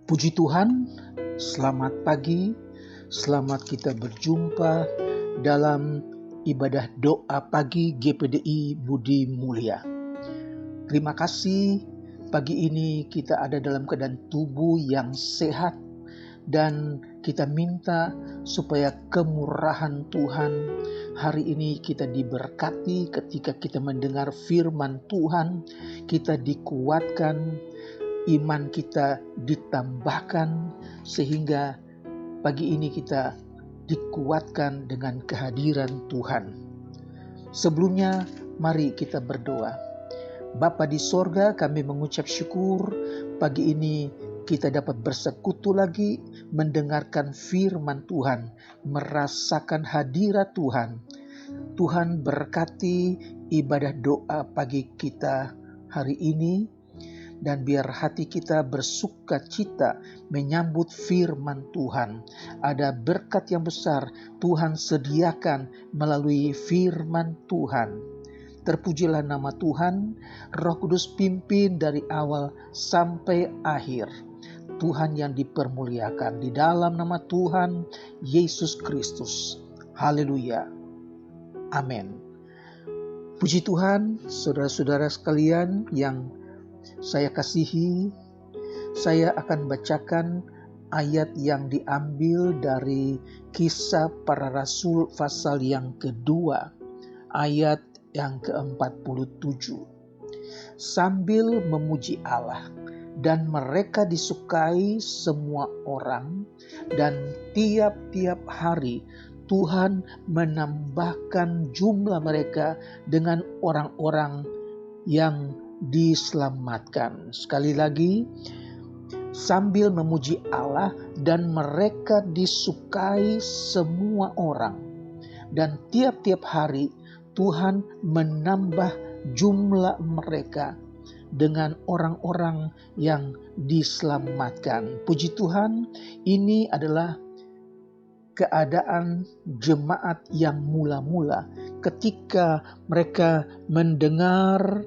Puji Tuhan, selamat pagi, selamat kita berjumpa dalam ibadah doa pagi GPDI Budi Mulia. Terima kasih, pagi ini kita ada dalam keadaan tubuh yang sehat dan kita minta supaya kemurahan Tuhan hari ini kita diberkati ketika kita mendengar firman Tuhan, kita dikuatkan, iman kita ditambahkan sehingga pagi ini kita dikuatkan dengan kehadiran Tuhan. Sebelumnya mari kita berdoa. Bapa di sorga, kami mengucap syukur pagi ini kita dapat bersekutu lagi mendengarkan firman Tuhan, merasakan hadirat Tuhan. Tuhan berkati ibadah doa pagi kita hari ini, dan biar hati kita bersuka cita menyambut firman Tuhan. Ada berkat yang besar Tuhan sediakan melalui firman Tuhan. Terpujilah nama Tuhan, Roh Kudus pimpin dari awal sampai akhir. Tuhan yang dipermuliakan di dalam nama Tuhan Yesus Kristus. Haleluya. Amin. Puji Tuhan, saudara-saudara sekalian yang saya kasihi, saya akan bacakan ayat yang diambil dari Kisah Para Rasul pasal yang kedua, ayat yang ke-47. Sambil memuji Allah, dan mereka disukai semua orang, dan tiap-tiap hari Tuhan menambahkan jumlah mereka dengan orang-orang yang diselamatkan. Sekali lagi, sambil memuji Allah dan mereka disukai semua orang, dan tiap-tiap hari Tuhan menambah jumlah mereka dengan orang-orang yang diselamatkan. Puji Tuhan, ini adalah keadaan jemaat yang mula-mula ketika mereka mendengar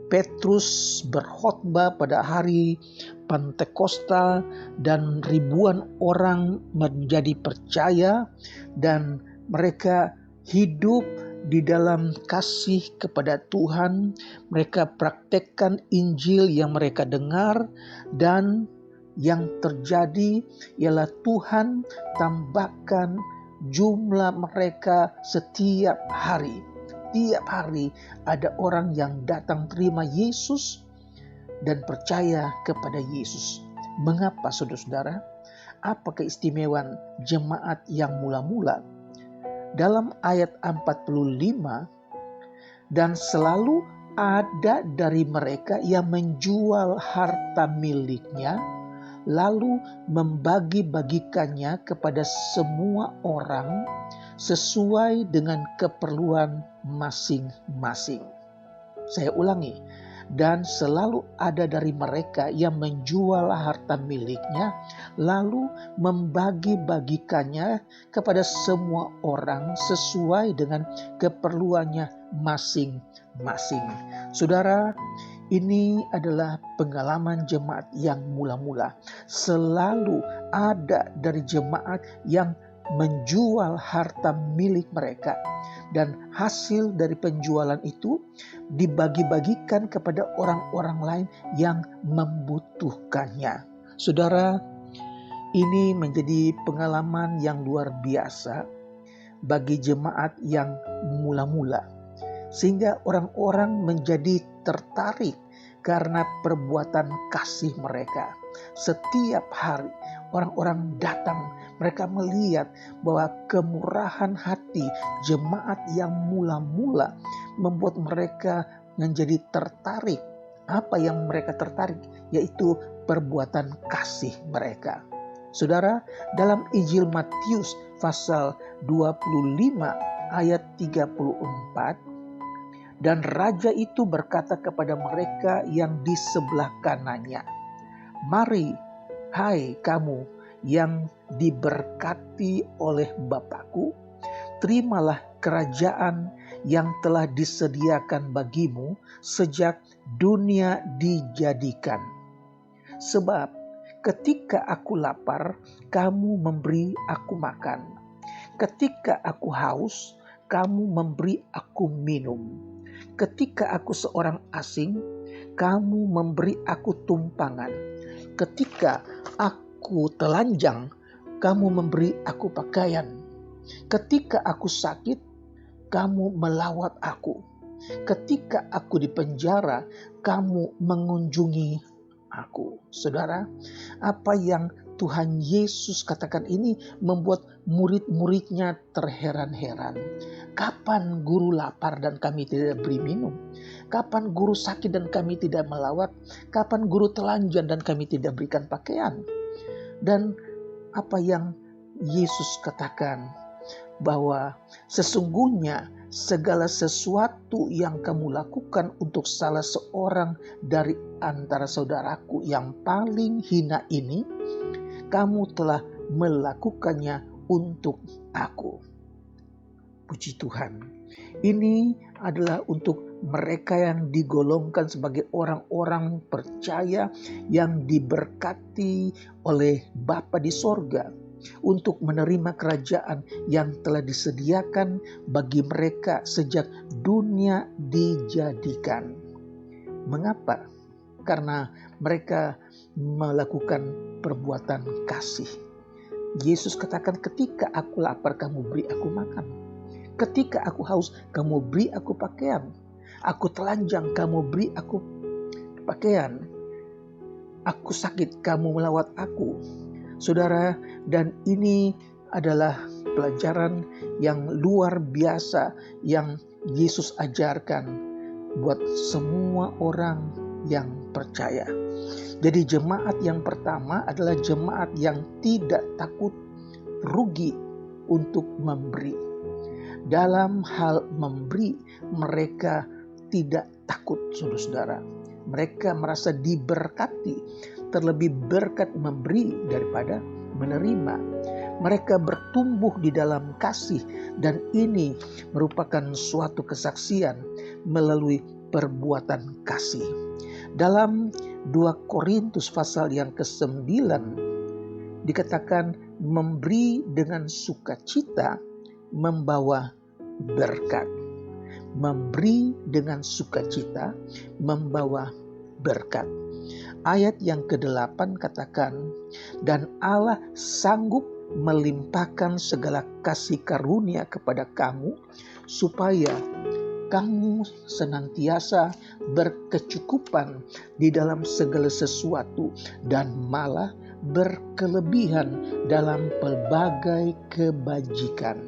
Petrus berkhotbah pada hari Pentakosta dan ribuan orang menjadi percaya dan mereka hidup di dalam kasih kepada Tuhan. Mereka praktekkan Injil yang mereka dengar, dan yang terjadi ialah Tuhan tambahkan jumlah mereka setiap hari. Tiap hari ada orang yang datang terima Yesus dan percaya kepada Yesus. Mengapa, saudara-saudara? Apa keistimewaan jemaat yang mula-mula? Dalam ayat 45, dan selalu ada dari mereka yang menjual harta miliknya, lalu membagi-bagikannya kepada semua orang sesuai dengan keperluan masing-masing. Saya ulangi, dan selalu ada dari mereka yang menjual harta miliknya, lalu membagi-bagikannya kepada semua orang sesuai dengan keperluannya masing-masing. Saudara, ini adalah pengalaman jemaat yang mula-mula. Selalu ada dari jemaat yang menjual harta milik mereka, dan hasil dari penjualan itu dibagi-bagikan kepada orang-orang lain yang membutuhkannya. Saudara, ini menjadi pengalaman yang luar biasa bagi jemaat yang mula-mula, sehingga orang-orang menjadi tertarik karena perbuatan kasih mereka. Setiap hari orang-orang datang, mereka melihat bahwa kemurahan hati jemaat yang mula-mula membuat mereka menjadi tertarik. Apa yang mereka tertarik? Yaitu perbuatan kasih mereka. Saudara, dalam Injil Matius pasal 25 ayat 34, dan raja itu berkata kepada mereka yang di sebelah kanannya, "Mari, hai kamu yang diberkati oleh Bapakku, terimalah kerajaan yang telah disediakan bagimu sejak dunia dijadikan. Sebab Ketika aku lapar, kamu memberi aku makan. Ketika aku haus, kamu memberi aku minum. Ketika aku seorang asing, kamu memberi aku tumpangan. Ketika aku telanjang, kamu memberi aku pakaian. Ketika aku sakit, kamu melawat aku. Ketika aku di penjara, kamu mengunjungi aku. Saudara, apa yang Tuhan Yesus katakan ini membuat murid-muridnya terheran-heran. Kapan guru lapar dan kami tidak beri minum? Kapan guru sakit dan kami tidak melawat? Kapan guru telanjang dan kami tidak berikan pakaian? Dan apa yang Yesus katakan, bahwa sesungguhnya segala sesuatu yang kamu lakukan untuk salah seorang dari antara saudaraku yang paling hina ini, kamu telah melakukannya untuk aku. Puji Tuhan. Ini adalah untuk mereka yang digolongkan sebagai orang-orang percaya yang diberkati oleh Bapa di sorga, untuk menerima kerajaan yang telah disediakan bagi mereka sejak dunia dijadikan. Mengapa? Karena mereka melakukan perbuatan kasih. Yesus katakan, ketika aku lapar, kamu beri aku makan. Ketika aku haus, kamu beri aku pakaian. Aku telanjang, kamu beri aku pakaian. Aku sakit, kamu melawat aku. Saudara, dan ini adalah pelajaran yang luar biasa yang Yesus ajarkan buat semua orang yang percaya. Jadi jemaat yang pertama adalah jemaat yang tidak takut rugi untuk memberi. Dalam hal memberi, mereka tidak takut, saudara-saudara. Mereka merasa diberkati, terlebih berkat memberi daripada menerima. Mereka bertumbuh di dalam kasih, dan ini merupakan suatu kesaksian melalui perbuatan kasih. Dalam 2 Korintus pasal yang ke-9 dikatakan, memberi dengan sukacita membawa berkat. Memberi dengan sukacita membawa berkat. Ayat yang ke-8 katakan, dan Allah sanggup melimpahkan segala kasih karunia kepada kamu, supaya kamu senantiasa berkecukupan di dalam segala sesuatu, dan malah berkelebihan dalam pelbagai kebajikan.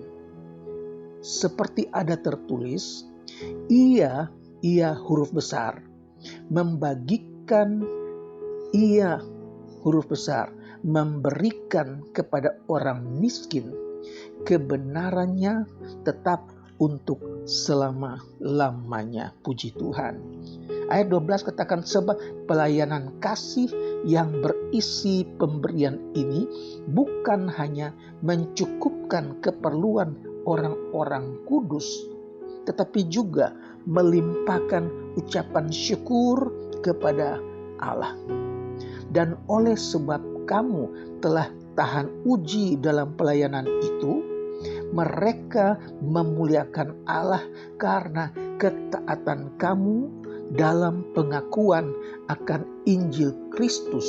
Seperti ada tertulis, ia huruf besar, membagikan, ia huruf besar, memberikan kepada orang miskin, kebenarannya tetap untuk selama-lamanya. Puji Tuhan. Ayat 12 katakan, sebab pelayanan kasih yang berisi pemberian ini bukan hanya mencukupkan keperluan orang-orang kudus, tetapi juga melimpahkan ucapan syukur kepada Allah. Dan oleh sebab kamu telah tahan uji dalam pelayanan itu, mereka memuliakan Allah karena ketaatan kamu dalam pengakuan akan Injil Kristus,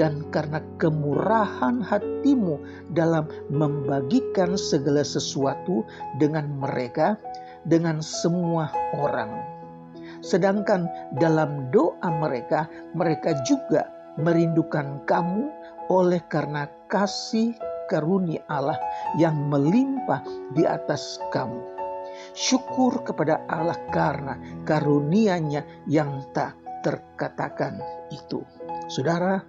dan karena kemurahan hatimu dalam membagikan segala sesuatu dengan mereka, dengan semua orang. Sedangkan dalam doa mereka juga merindukan kamu oleh karena kasih karunia Allah yang melimpah di atas kamu. Syukur kepada Allah karena karunia-Nya yang tak terkatakan itu. Saudara,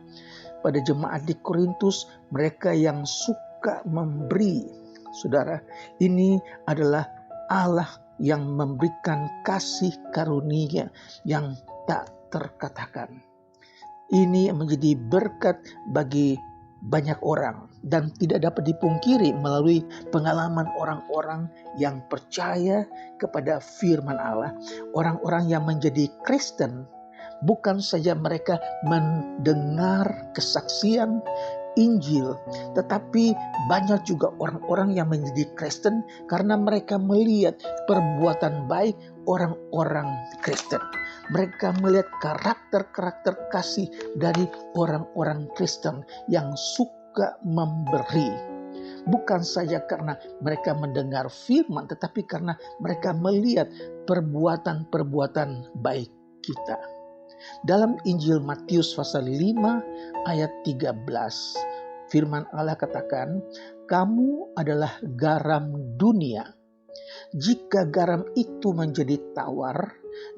pada jemaat di Korintus, mereka yang suka memberi, saudara, ini adalah Allah yang memberikan kasih karunia yang tak terkatakan. Ini menjadi berkat bagi banyak orang dan tidak dapat dipungkiri melalui pengalaman orang-orang yang percaya kepada firman Allah. Orang-orang yang menjadi Kristen Bukan saja mereka mendengar kesaksian Injil, tetapi banyak juga orang-orang yang menjadi Kristen karena mereka melihat perbuatan baik orang-orang Kristen. Mereka melihat karakter-karakter kasih dari orang-orang Kristen yang suka memberi. Bukan saja karena mereka mendengar firman, tetapi karena mereka melihat perbuatan-perbuatan baik kita. Dalam Injil Matius pasal 5 ayat 13, firman Allah katakan, "Kamu adalah garam dunia. Jika garam itu menjadi tawar,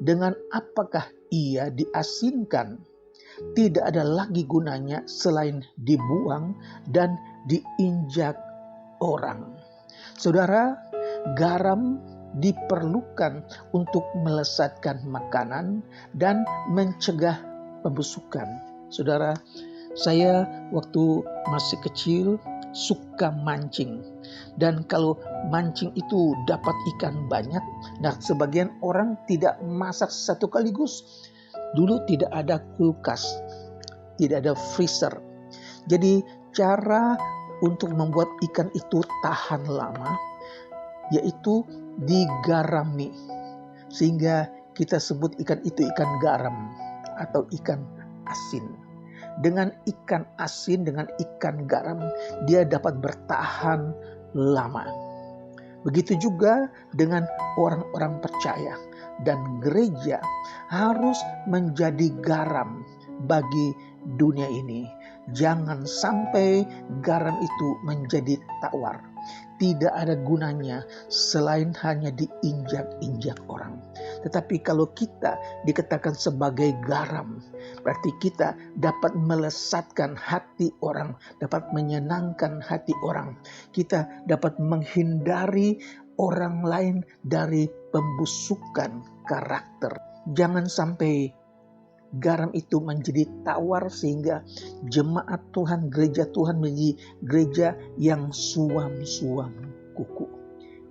dengan apakah ia diasinkan? Tidak ada lagi gunanya selain dibuang dan diinjak orang." Saudara, garam diperlukan untuk melesatkan makanan dan mencegah pembusukan. Saudara, saya waktu masih kecil suka mancing. Dan kalau mancing itu dapat ikan banyak, nah sebagian orang tidak masak satu kaligus. Dulu tidak ada kulkas, tidak ada freezer. Jadi cara untuk membuat ikan itu tahan lama yaitu digarami, sehingga kita sebut ikan itu ikan garam atau ikan asin. Dengan ikan asin, dengan ikan garam, dia dapat bertahan lama. Begitu juga dengan orang-orang percaya, dan gereja harus menjadi garam bagi dunia ini. Jangan sampai garam itu menjadi tawar. Tidak ada gunanya selain hanya diinjak-injak orang. Tetapi kalau kita dikatakan sebagai garam, berarti kita dapat melesatkan hati orang, dapat menyenangkan hati orang. Kita dapat menghindari orang lain dari pembusukan karakter. Jangan sampai garam itu menjadi tawar sehingga jemaat Tuhan, gereja Tuhan menjadi gereja yang suam-suam kuku.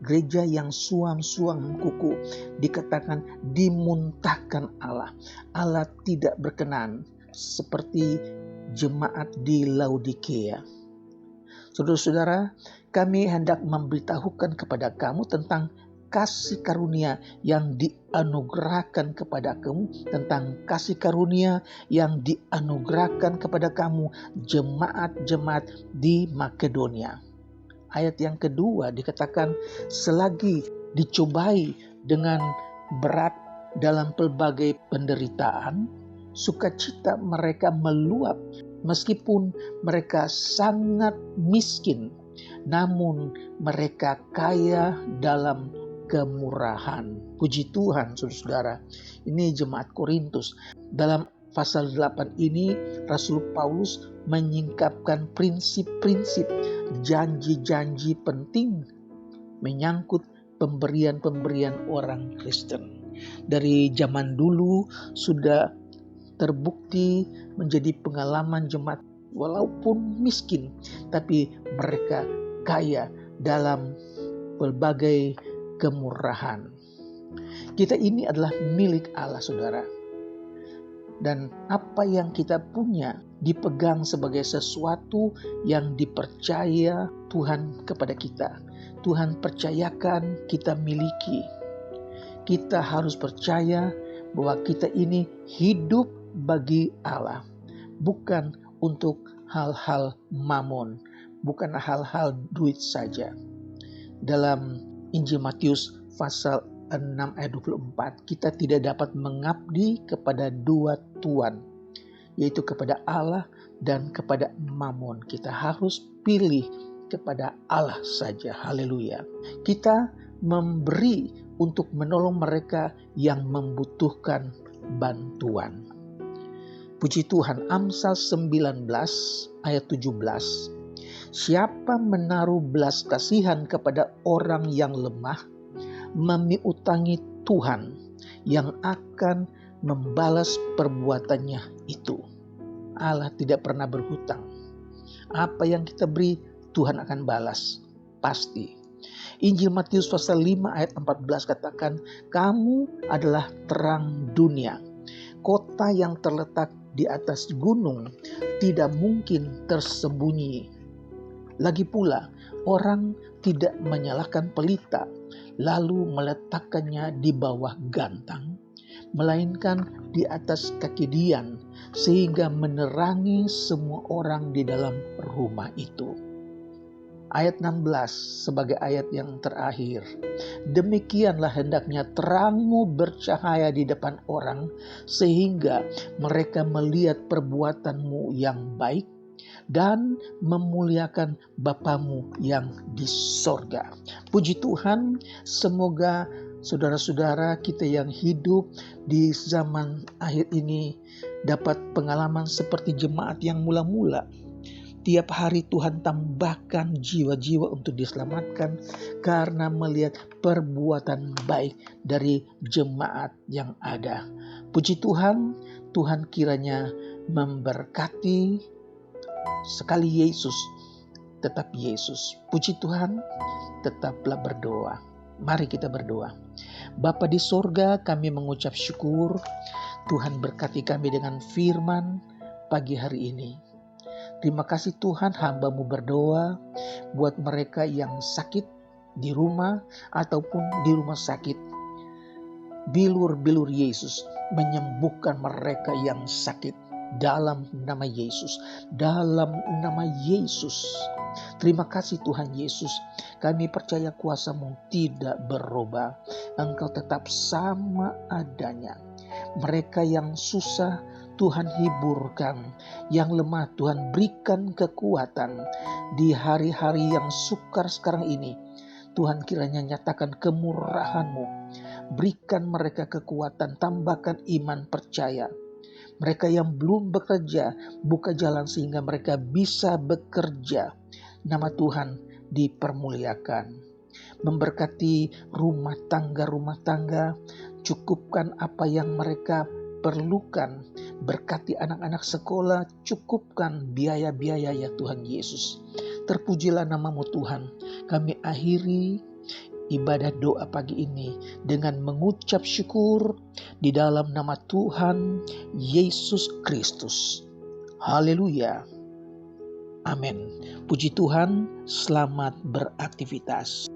Gereja yang suam-suam kuku dikatakan dimuntahkan Allah. Allah tidak berkenan seperti jemaat di Laodikia. Saudara-saudara, kami hendak memberitahukan kepada kamu tentang kasih karunia yang dianugerahkan kepada kamu, tentang kasih karunia yang dianugerahkan kepada kamu jemaat-jemaat di Makedonia. Ayat yang kedua dikatakan, selagi dicobai dengan berat dalam pelbagai penderitaan, sukacita mereka meluap meskipun mereka sangat miskin, namun mereka kaya dalam kemurahan. Puji Tuhan, saudara-saudara. Ini jemaat Korintus. Dalam pasal 8 ini Rasul Paulus menyingkapkan prinsip-prinsip, janji-janji penting menyangkut pemberian-pemberian orang Kristen. Dari zaman dulu sudah terbukti menjadi pengalaman jemaat, walaupun miskin, tapi mereka kaya dalam berbagai kemurahan. Kita ini adalah milik Allah, saudara. Dan apa yang kita punya dipegang sebagai sesuatu yang dipercaya Tuhan kepada kita. Tuhan percayakan kita miliki. Kita harus percaya bahwa kita ini hidup bagi Allah, bukan untuk hal-hal mamon, bukan hal-hal duit saja. Dalam Injil Matius pasal 6 ayat 24, kita tidak dapat mengabdi kepada dua tuan, yaitu kepada Allah dan kepada mamon. Kita harus pilih kepada Allah saja. Haleluya. Kita memberi untuk menolong mereka yang membutuhkan bantuan. Puji Tuhan, Amsal 19 ayat 17. Siapa menaruh belas kasihan kepada orang yang lemah, memiutangi Tuhan yang akan membalas perbuatannya itu. Allah tidak pernah berhutang. Apa yang kita beri, Tuhan akan balas. Pasti. Injil Matius pasal 5 ayat 14 katakan, kamu adalah terang dunia. kota yang terletak di atas gunung tidak mungkin tersembunyi. Lagi pula, orang tidak menyalakan pelita lalu meletakkannya di bawah gantang, melainkan di atas kaki dian, sehingga menerangi semua orang di dalam rumah itu. Ayat 16 sebagai ayat yang terakhir. Demikianlah hendaknya terangmu bercahaya di depan orang, sehingga mereka melihat perbuatanmu yang baik dan memuliakan Bapamu yang di sorga. Puji Tuhan, semoga saudara-saudara kita yang hidup di zaman akhir ini dapat pengalaman seperti jemaat yang mula-mula. Tiap hari Tuhan tambahkan jiwa-jiwa untuk diselamatkan karena melihat perbuatan baik dari jemaat yang ada. Puji Tuhan, Tuhan kiranya memberkati sekali Yesus, tetap Yesus. Puji Tuhan, tetaplah berdoa. Mari kita berdoa. Bapa di sorga, kami mengucap syukur. Tuhan berkati kami dengan firman pagi hari ini. Terima kasih Tuhan, hamba-Mu berdoa buat mereka yang sakit di rumah ataupun di rumah sakit. Bilur-bilur Yesus menyembuhkan mereka yang sakit dalam nama Yesus. Dalam nama Yesus. Terima kasih Tuhan Yesus. Kami percaya kuasa-Mu tidak berubah. Engkau tetap sama adanya. Mereka yang susah Tuhan hiburkan, yang lemah Tuhan berikan kekuatan. Di hari-hari yang sukar sekarang ini, Tuhan kiranya nyatakan kemurahan-Mu. Berikan mereka kekuatan, tambahkan iman percaya. Mereka yang belum bekerja, buka jalan sehingga mereka bisa bekerja. Nama Tuhan dipermuliakan. Memberkati rumah tangga, cukupkan apa yang mereka perlukan. Berkati anak-anak sekolah, cukupkan biaya-biaya ya Tuhan Yesus. Terpujilah nama-Mu Tuhan. Kami akhiri ibadah doa pagi ini dengan mengucap syukur di dalam nama Tuhan Yesus Kristus. Haleluya. Amin. Puji Tuhan, selamat beraktivitas.